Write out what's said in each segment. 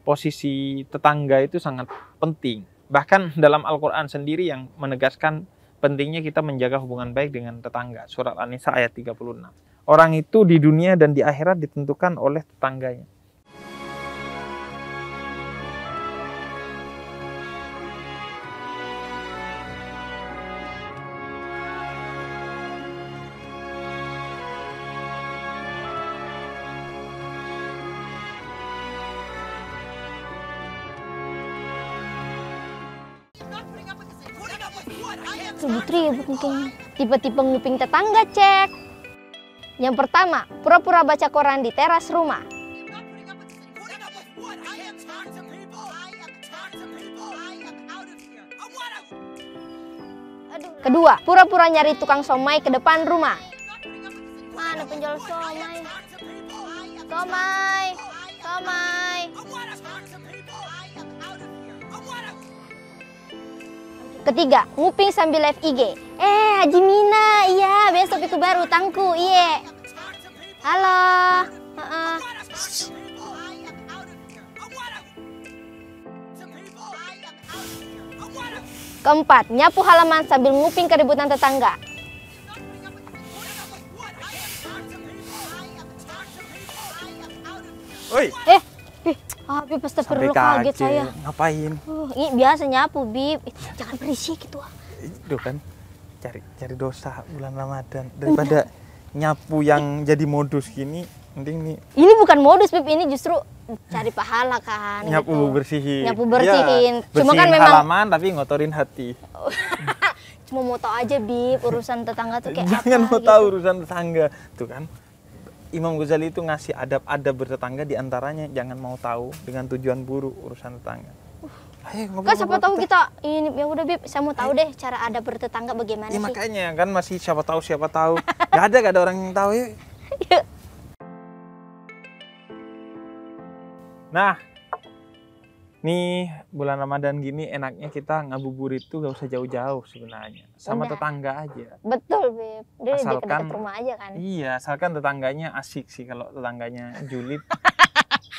posisi tetangga itu sangat penting. Bahkan dalam Al-Quran sendiri yang menegaskan pentingnya kita menjaga hubungan baik dengan tetangga. Surat An-Nisa ayat 36. Orang itu di dunia dan di akhirat ditentukan oleh tetangganya. Ribut mungkin. Tiba-tiba nguping tetangga, cek. Yang pertama, pura-pura baca koran di teras rumah. Kedua, pura-pura nyari tukang somai ke depan rumah. Mana penjual somai? Somai, somai. Ketiga, nguping sambil live IG. Haji Mina, iya besok itu baru utangku, iya. Halo. Keempat, nyapu halaman sambil nguping keributan tetangga. Oi. Bib, astagfirullah, kaget saya. Ngapain? Ini biasa nyapu, Bib. Jangan berisik gitu. Itu kan cari dosa bulan Ramadan daripada nyapu yang jadi modus gini. Mending nih. Ini bukan modus, Bib. Ini justru cari pahala kan. Nyapu gitu. bersihin. Nyapu bersihin. Ya, Cuma bersihin kan memang halaman tapi ngotorin hati. Cuma mau tahu aja, Bib, urusan tetangga tuh kayak Jangan apa mau gitu. tahu urusan tetangga. Tuh kan. Imam Ghazali itu ngasih adab-adab bertetangga, diantaranya jangan mau tahu dengan tujuan buruk urusan tetangga. Ayo ngobrol. Kan siapa tahu kita ini ya udah, Bib, saya mau tahu deh cara adab bertetangga bagaimana Ya sih. makanya kan masih siapa tahu. Gak ada orang yang tahu ya. Nah, nih bulan Ramadan gini enaknya kita ngabuburit tuh gak usah jauh-jauh sebenarnya. Sama Udah. tetangga aja. Betul, Bib. Dia di Asalkan- dekat rumah aja kan. Iya, asalkan tetangganya asik sih. Kalau tetangganya julid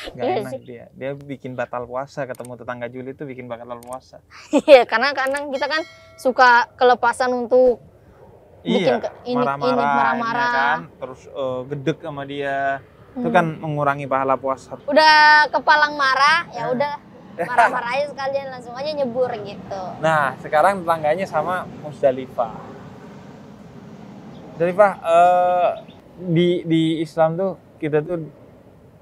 gak Iya enak sih. dia bikin batal puasa. Ketemu tetangga julid tuh bikin batal puasa. Iya, karena kadang kita kan suka kelepasan untuk bikin Iya, marah-marah kan, terus gedek sama dia. Itu kan mengurangi pahala puasa. Udah kepalang marah, ya udah marah-marah aja sekalian, langsung aja nyebur gitu. Nah, sekarang tetangganya sama Musdalifah. Musdalifah, di Islam tuh kita tuh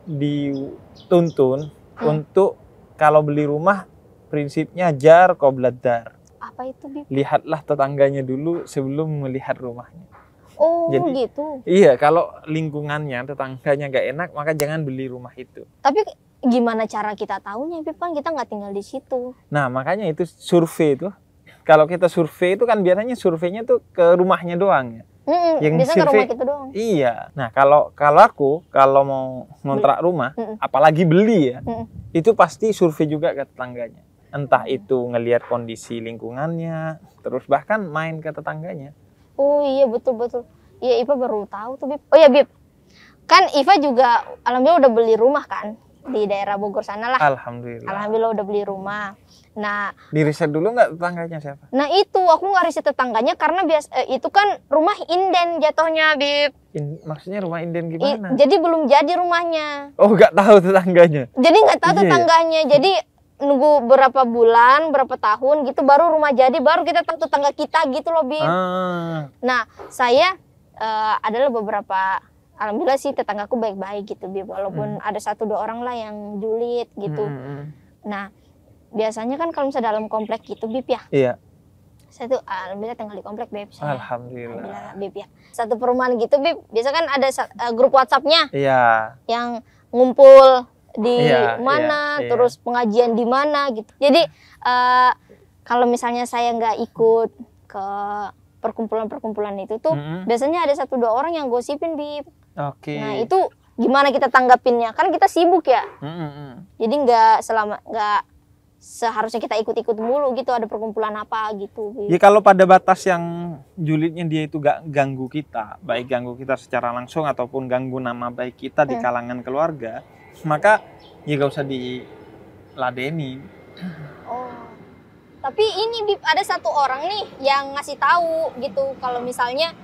dituntun untuk kalau beli rumah prinsipnya jar qoblad dar. Apa itu, Bib? Lihatlah tetangganya dulu sebelum melihat rumahnya. Oh, Jadi- gitu. Iya, kalau lingkungannya tetangganya gak enak maka jangan beli rumah itu. Tapi gimana cara kita tahunya, Bib? Kan kita nggak tinggal di situ. Nah, makanya itu survei itu. Kalau kita survei itu kan biasanya surveinya tuh ke rumahnya doang ya. Yang Biasanya ke survei- rumah kita doang. Iya. Nah, kalau mau ngontrak rumah, apalagi beli ya, itu pasti survei juga ke tetangganya. Entah itu ngelihat kondisi lingkungannya, terus bahkan main ke tetangganya. Oh iya, betul-betul. Iya, Iva baru tahu tuh, Bib. Oh ya, Bib. Kan Iva juga alhamdulillah udah beli rumah kan di daerah Bogor sana lah. Alhamdulillah. Alhamdulillah udah beli rumah. Nah, Di riset dulu nggak tetangganya siapa? itu aku nggak riset tetangganya karena itu kan rumah inden jatuhnya, Bib. Maksudnya rumah inden gimana? Jadi belum jadi rumahnya. Oh, nggak tahu tetangganya. Jadi nggak tahu Iya, tetangganya. Jadi nunggu berapa bulan, berapa tahun gitu baru rumah jadi, baru kita tahu tetangga kita gitu loh, Bib. Nah, saya adalah beberapa, alhamdulillah sih tetanggaku baik-baik gitu, Bib. Walaupun ada 1-2 orang lah yang julid gitu. Nah, biasanya kan kalau misalnya dalam komplek gitu, Bib ya. Iya. Saya tuh alhamdulillah tinggal di komplek, Bib. Alhamdulillah. Bib ya. Satu perumahan gitu, Bib. Biasa kan ada grup WhatsApp-nya Iya. yang ngumpul di Iya, mana, iya. terus pengajian di mana gitu. Jadi kalau misalnya saya nggak ikut ke perkumpulan-perkumpulan itu tuh, biasanya ada 1-2 orang yang gosipin, Bib. Oke. Nah itu gimana kita tanggapinnya? Kan kita sibuk ya. Jadi nggak seharusnya kita ikut-ikut mulu gitu, ada perkumpulan apa gitu, Bib. Ya kalau pada batas yang julidnya dia itu gak ganggu kita, baik ganggu kita secara langsung ataupun ganggu nama baik kita di kalangan keluarga, maka ya gak usah ladeni. Oh. Tapi ini Bib, ada satu orang nih yang ngasih tahu gitu kalau misalnya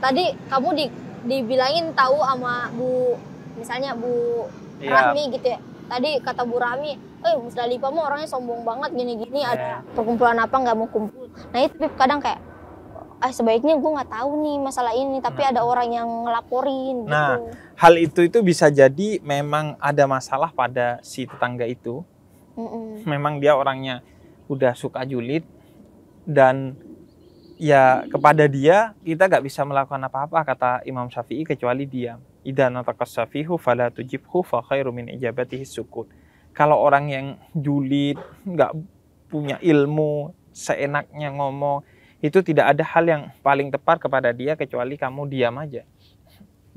tadi kamu dibilangin tahu sama Bu, misalnya Bu Rahmi gitu ya. Tadi kata Bu Rahmi, Musdalifah mah orangnya sombong banget gini-gini, ada perkumpulan apa nggak mau kumpul. Nah itu Bib kadang kayak sebaiknya gue nggak tahu nih masalah ini, tapi ada orang yang ngelaporin gitu. Nah, hal itu bisa jadi memang ada masalah pada si tetangga itu. Memang dia orangnya udah suka julid, dan ya kepada dia kita nggak bisa melakukan apa-apa, kata Imam Syafi'i, kecuali diam. Idza nataqas safihu fala tujibhu fa khairu min ijabatihi sukut. Kalau orang yang julid, nggak punya ilmu, seenaknya ngomong, itu tidak ada hal yang paling tepat kepada dia kecuali kamu diam aja,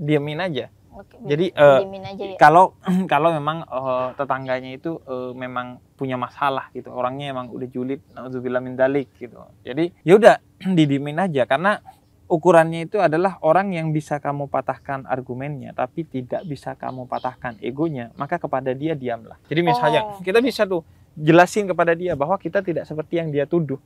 diamin aja. Oke, jadi aja ya. kalau memang tetangganya itu memang punya masalah gitu, orangnya emang udah julid, nauzubillah min dzalik gitu, jadi yaudah didimin aja, karena ukurannya itu adalah orang yang bisa kamu patahkan argumennya tapi tidak bisa kamu patahkan egonya, maka kepada dia diamlah. Jadi misalnya kita bisa tuh jelasin kepada dia bahwa kita tidak seperti yang dia tuduh,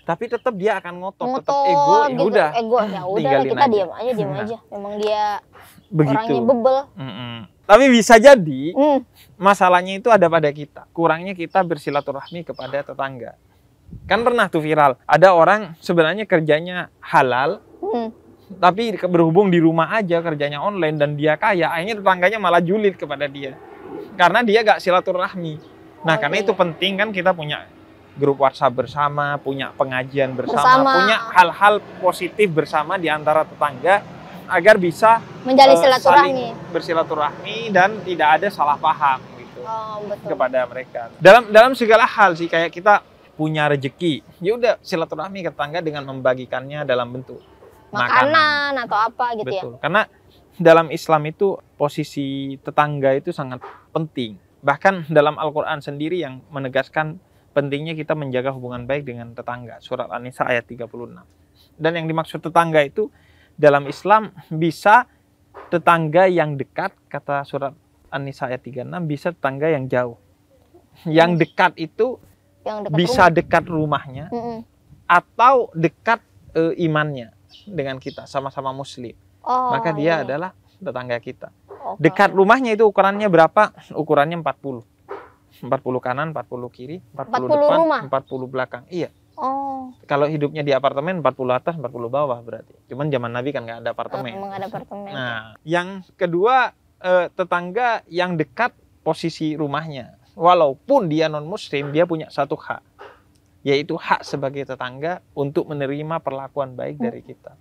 tapi tetap dia akan ngotot tetap ego, ya udah, ya udah kita diam aja. Memang dia begitu. Orangnya bebel. Tapi bisa jadi masalahnya itu ada pada kita, kurangnya kita bersilaturahmi kepada tetangga. Kan pernah tuh viral, ada orang sebenarnya kerjanya halal, tapi berhubung di rumah aja kerjanya online dan dia kaya, akhirnya tetangganya malah julid kepada dia karena dia gak silaturahmi. Nah, karena itu penting kan kita punya grup WhatsApp bersama, punya pengajian bersama, punya hal-hal positif bersama di antara tetangga agar bisa menjalin silaturahmi, bersilaturahmi dan tidak ada salah paham gitu kepada mereka. Dalam segala hal sih, kayak kita punya rezeki, ya udah silaturahmi ke tetangga dengan membagikannya dalam bentuk makanan atau apa gitu. Betul. Ya. Karena dalam Islam itu posisi tetangga itu sangat penting. Bahkan dalam Al-Quran sendiri yang menegaskan pentingnya kita menjaga hubungan baik dengan tetangga. Surat An-Nisa ayat 36. Dan yang dimaksud tetangga itu dalam Islam bisa tetangga yang dekat, kata surat An-Nisa ayat 36, bisa tetangga yang jauh. Yang dekat itu bisa dekat rumahnya atau dekat imannya dengan kita, sama-sama muslim. Maka dia adalah tetangga kita. Dekat rumahnya itu ukurannya berapa? Ukurannya 40. 40 kanan, 40 kiri, 40 depan, rumah? 40 belakang. Iya. Kalau hidupnya di apartemen 40 atas, 40 bawah berarti. Cuman zaman Nabi kan nggak ada apartemen. Emang ada apartemen. Nah, yang kedua tetangga yang dekat posisi rumahnya. Walaupun dia non muslim, dia punya satu hak. Yaitu hak sebagai tetangga untuk menerima perlakuan baik dari kita.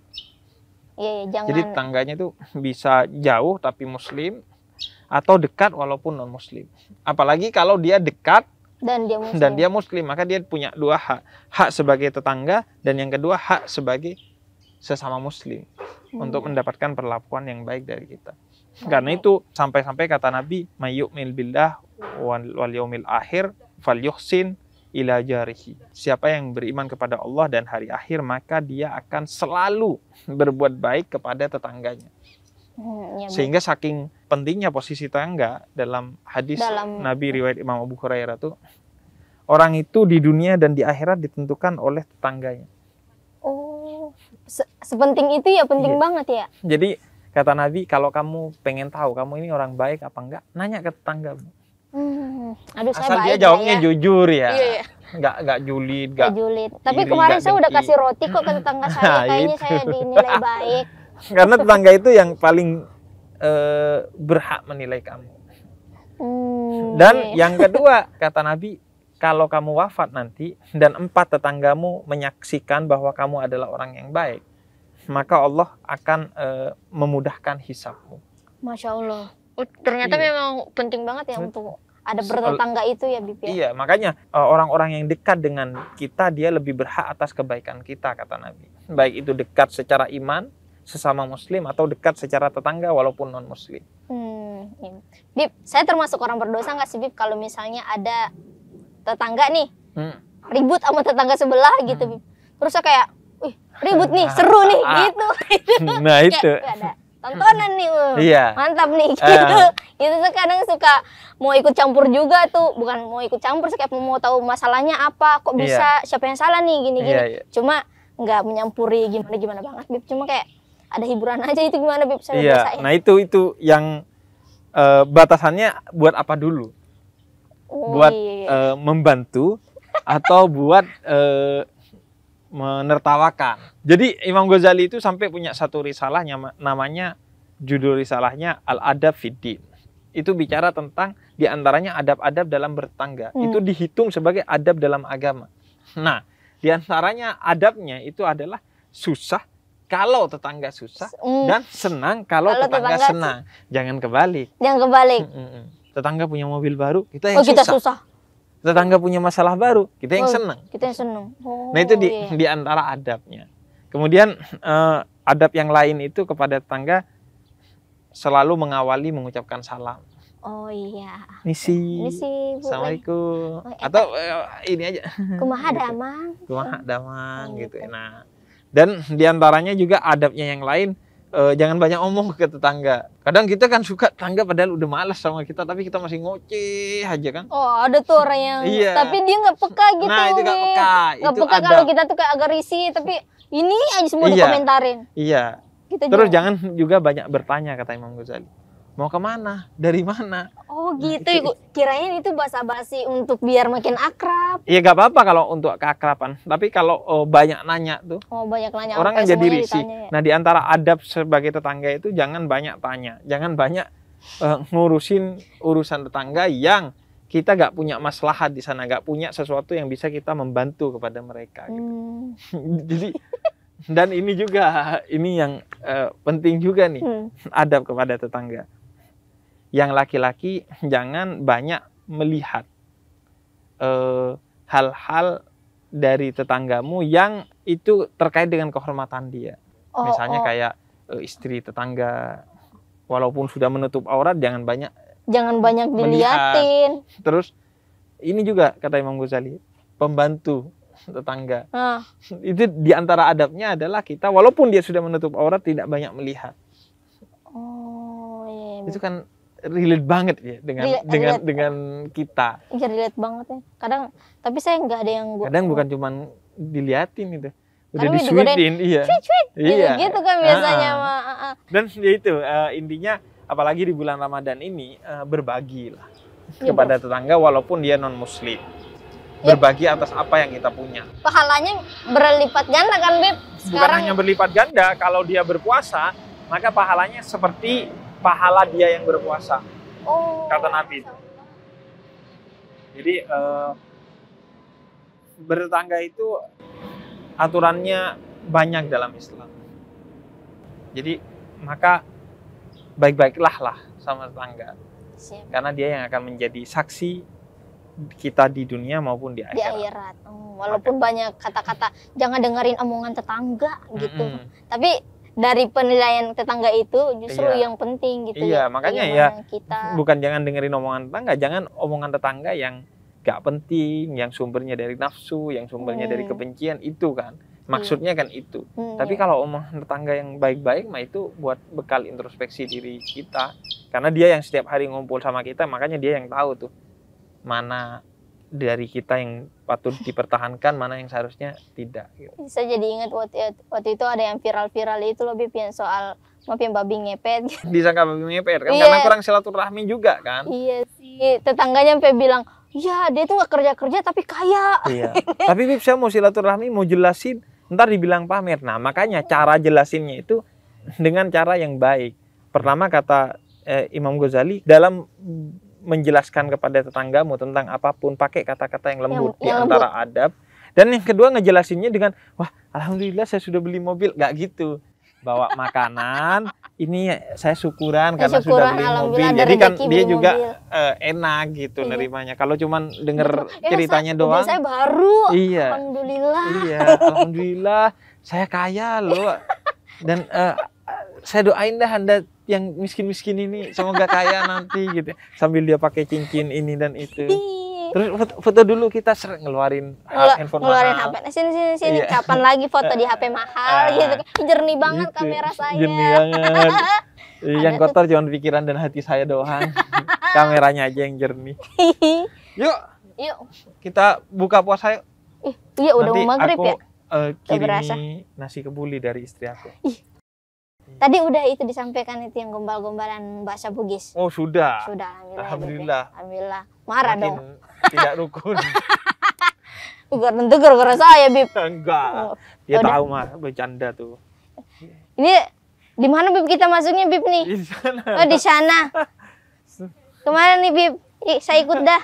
Jangan... Jadi tetangganya itu bisa jauh tapi muslim, atau dekat walaupun non muslim. Apalagi kalau dia dekat dan dia muslim, maka dia punya dua hak. Hak sebagai tetangga, dan yang kedua hak sebagai sesama muslim untuk mendapatkan perlakuan yang baik dari kita. Karena itu sampai-sampai kata Nabi, mayyu'mil billah wal yaumil akhir falyuhsin ila jarihi. Siapa yang beriman kepada Allah dan hari akhir, maka dia akan selalu berbuat baik kepada tetangganya. Sehingga saking pentingnya posisi tetangga dalam hadis Nabi riwayat Imam Abu Hurairah tuh, orang itu di dunia dan di akhirat ditentukan oleh tetangganya. Sepenting itu ya, penting banget ya. Jadi kata Nabi, kalau kamu pengen tahu kamu ini orang baik apa enggak, nanya ke tetanggamu. Asal dia jawabnya jujur ya. Iya. Nggak julid, nggak julid. Tapi kemarin saya udah kasih roti kok ke tetangga saya, kayaknya saya dinilai baik. Karena tetangga itu yang paling berhak menilai kamu. Dan yang kedua, kata Nabi, kalau kamu wafat nanti dan 4 tetanggamu menyaksikan bahwa kamu adalah orang yang baik, maka Allah akan memudahkan hisabmu. Masya Allah. Ternyata memang penting banget ya untuk ada bertetangga itu ya, Bib. Iya, makanya orang-orang yang dekat dengan kita, dia lebih berhak atas kebaikan kita, kata Nabi. Baik itu dekat secara iman, sesama muslim, atau dekat secara tetangga walaupun non muslim. Bib, saya termasuk orang berdosa nggak sih, Bib, kalau misalnya ada tetangga nih ribut sama tetangga sebelah gitu, Bib. Terus saya kayak, ribut nih, seru nih, gitu. Nah itu. Ada tontonan nih, iya. Mantap nih, gitu. Itu tuh kadang suka mau ikut campur juga tuh, bukan mau ikut campur sih, kayak mau tahu masalahnya apa, kok bisa siapa yang salah nih gini-gini. Cuma nggak menyampuri gimana banget, Bib. Cuma kayak ada hiburan aja itu gimana, Bib? Saya biasain. Nah itu yang batasannya buat apa dulu? Buat membantu atau buat menertawakan. Jadi Imam Ghazali itu sampai punya satu risalahnya, namanya judul risalahnya Al-Adab Fiddin. Itu bicara tentang diantaranya adab-adab dalam bertetangga. Itu dihitung sebagai adab dalam agama. Nah, diantaranya adabnya itu adalah susah kalau tetangga susah dan senang kalau tetangga senang. Jangan kebalik. Jangan kebalik. Tetangga punya mobil baru, kita yang susah. Tetangga punya masalah baru, kita yang senang. Kita yang senang. Nah itu di antara adabnya. Kemudian adab yang lain itu kepada tetangga selalu mengawali mengucapkan salam. Oh iya. Misi. Assalamualaikum. Atau ini aja. Kumaha damang. Kumaha damang gitu. Nah, dan diantaranya juga adabnya yang lain. Jangan banyak omong ke tetangga. Kadang kita kan suka tetangga padahal udah malas sama kita, tapi kita masih ngoceh aja kan. Oh ada tuh orang yang, tapi dia nggak peka gitu. Nah itu nggak peka. Nggak peka kalau kita tuh kayak agak risih, tapi ini aja semua dikomentarin. Iya. Gitu. Terus jangan juga banyak bertanya, kata Imam Ghazali. Mau kemana? Dari mana? Oh gitu, kirain itu basa-basi untuk biar makin akrab. Iya gak apa-apa kalau untuk keakraban. Tapi kalau banyak nanya tuh, banyak nanya, orang kan jadi risih. Nah di antara adab sebagai tetangga itu jangan banyak tanya. Jangan banyak ngurusin urusan tetangga yang kita gak punya maslahat di sana. Gak punya sesuatu yang bisa kita membantu kepada mereka. Gitu. Jadi, dan ini juga, ini yang penting juga nih, adab kepada tetangga. Yang laki-laki jangan banyak melihat hal-hal dari tetanggamu yang itu terkait dengan kehormatan dia. Misalnya kayak istri tetangga, walaupun sudah menutup aurat, jangan banyak diliatin. Terus ini juga kata Imam Ghazali, pembantu tetangga. Itu diantara adabnya adalah kita walaupun dia sudah menutup aurat tidak banyak melihat. Itu kan relate banget ya dengan kita. Iya relate banget ya. Kadang tapi saya nggak ada yang kadang bukan cuman diliatin itu, udah disuitin, iya. Gitu kan biasanya. Dan ya itu intinya, apalagi di bulan Ramadan ini berbagilah kepada tetangga walaupun dia non Muslim. Berbagi atas apa yang kita punya. Pahalanya berlipat ganda kan, Beb? Bukan hanya berlipat ganda, kalau dia berpuasa, maka pahalanya seperti pahala dia yang berpuasa. Kata Nabi. Jadi bertetangga itu aturannya banyak dalam Islam. Jadi maka baik-baiklah lah sama tetangga. Karena dia yang akan menjadi saksi kita di dunia maupun di akhirat. Walaupun banyak kata-kata jangan dengerin omongan tetangga gitu. Tapi dari penilaian tetangga itu justru yang penting gitu. Iya, makanya bukan jangan dengerin omongan tetangga, jangan omongan tetangga yang gak penting, yang sumbernya dari nafsu, yang sumbernya dari kebencian, itu kan. Maksudnya kan itu. Tapi kalau omongan tetangga yang baik-baik mah itu buat bekal introspeksi diri kita. Karena dia yang setiap hari ngumpul sama kita, makanya dia yang tahu tuh mana dari kita yang patut dipertahankan, mana yang seharusnya tidak. Gitu. Bisa jadi ingat waktu itu ada yang viral-viral itu loh, Bib, yang soal yang babi ngepet. Disangka babi ngepet kan, karena kurang silaturahmi juga kan. Iya sih, tetangganya sampai bilang, ya dia tuh gak kerja-kerja tapi kaya. Iya. Tapi Bib, saya mau silaturahmi, mau jelasin, ntar dibilang pamer. Nah makanya cara jelasinnya itu dengan cara yang baik. Pertama kata Imam Ghazali, dalam menjelaskan kepada tetanggamu tentang apapun, pakai kata-kata yang lembut di antara adab. Dan yang kedua ngejelasinnya dengan, wah alhamdulillah saya sudah beli mobil. Gak gitu, bawa makanan, ini saya syukuran karena sudah beli mobil. Jadi kan dia juga enak gitu nerimanya. Kalau cuman denger ceritanya doang, saya baru, alhamdulillah. Iya, alhamdulillah saya kaya loh. Dan saya doain dah Anda yang miskin-miskin ini semoga kaya nanti gitu. Sambil dia pakai cincin ini dan itu. Terus foto dulu, kita sering ngeluarin handphone mahal. HP. Sini. Kapan lagi foto di HP mahal gitu. Jernih banget gitu. Kamera saya. Jernih banget. Yang Ada kotor cuma pikiran dan hati saya doang. Kameranya aja yang jernih. Yuk, Yuk. kita buka puasa yuk. Iya udah Nanti mau maghrib aku ya. berasa. kirimi nasi kebuli dari istri aku. Tadi udah itu disampaikan itu yang gombal-gombalan bahasa Bugis. Oh sudah. Sudah, Alhamdulillah. Alhamdulillah. Marah Makin dong. tidak rukun. Tentu gara-gara saya, Bib. Enggak. Oh, Dia udah. tahu mah bercanda tuh. Ini di mana Bib kita masuknya, Bib nih? Di sana. Oh, di sana. Kemana nih, Bib? Ih, saya ikut dah.